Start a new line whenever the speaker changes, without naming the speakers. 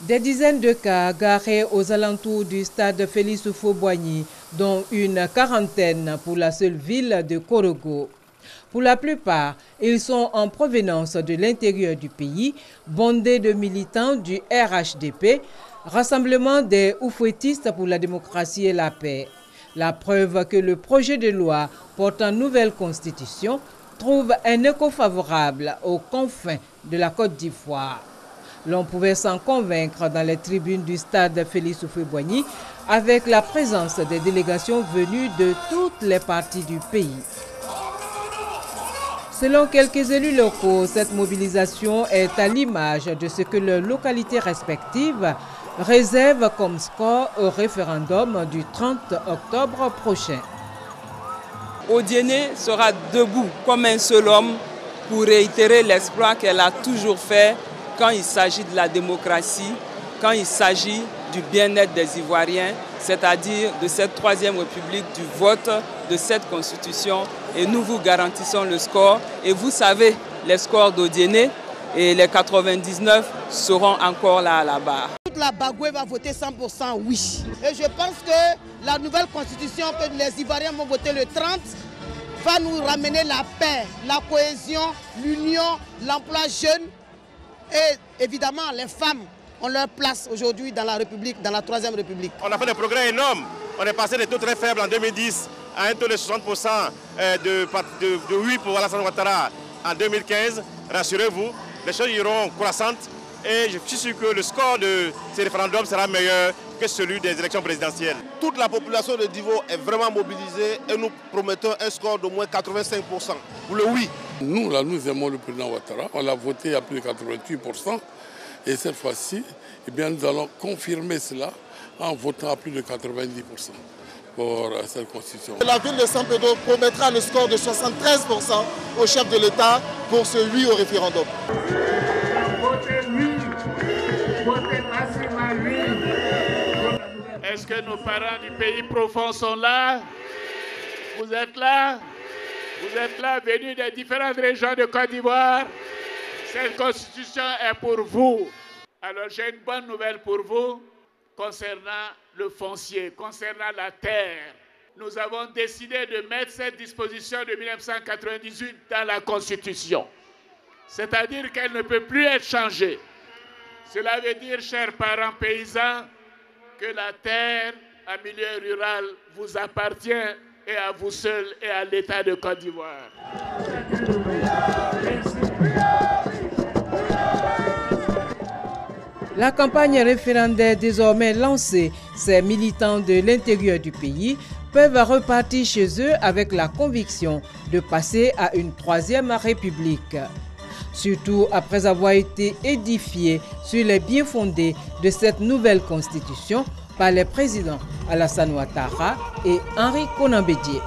Des dizaines de cars garés aux alentours du stade Félix Houphouët-Boigny, dont une quarantaine pour la seule ville de Korogo. Pour la plupart, ils sont en provenance de l'intérieur du pays, bondés de militants du RHDP, Rassemblement des Oufouettistes pour la démocratie et la paix. La preuve que le projet de loi portant nouvelle constitution trouve un écho favorable aux confins de la Côte d'Ivoire. L'on pouvait s'en convaincre dans les tribunes du stade Félix Houphouët-Boigny avec la présence des délégations venues de toutes les parties du pays. Selon quelques élus locaux, cette mobilisation est à l'image de ce que leurs localités respectives réservent comme score au référendum du 30 octobre prochain.
Odiéné sera debout comme un seul homme pour réitérer l'exploit qu'elle a toujours fait quand il s'agit de la démocratie, quand il s'agit du bien-être des Ivoiriens, c'est-à-dire de cette troisième république, du vote de cette constitution. Et nous vous garantissons le score. Et vous savez, les scores d'Odiéné et les 99 seront encore là à la barre.
Toute la Bagoué va voter 100% oui. Et je pense que la nouvelle constitution que les Ivoiriens vont voter le 30 va nous ramener la paix, la cohésion, l'union, l'emploi jeune. Et évidemment, les femmes ont leur place aujourd'hui dans la République, dans la troisième République.
On a fait des progrès énormes. On est passé des taux très faibles en 2010 à un taux de 60% de oui pour Alassane Ouattara en 2015. Rassurez-vous, les choses iront croissantes et je suis sûr que le score de ces référendums sera meilleur que celui des élections présidentielles.
Toute la population de Divo est vraiment mobilisée et nous promettons un score de moins 85% pour le oui.
Nous aimons le président Ouattara. On l'a voté à plus de 88%. Et cette fois-ci, nous allons confirmer cela en votant à plus de 90% pour cette constitution.
La ville de San Pedro promettra le score de 73% au chef de l'État pour ce oui au référendum.
Votez oui, votez massivement oui. Est-ce que nos parents du pays profond sont là? Vous êtes là? Vous êtes là, venus des différentes régions de Côte d'Ivoire. Cette constitution est pour vous. Alors j'ai une bonne nouvelle pour vous concernant le foncier, concernant la terre. Nous avons décidé de mettre cette disposition de 1998 dans la Constitution. C'est-à-dire qu'elle ne peut plus être changée. Cela veut dire, chers parents paysans, que la terre en milieu rural vous appartient et à vous seuls et à l'État de Côte d'Ivoire.
La campagne référendaire désormais lancée, ces militants de l'intérieur du pays peuvent repartir chez eux avec la conviction de passer à une troisième république. Surtout après avoir été édifiés sur les biens fondés de cette nouvelle constitution par les présidents Alassane Ouattara et Henri Konan Bédié.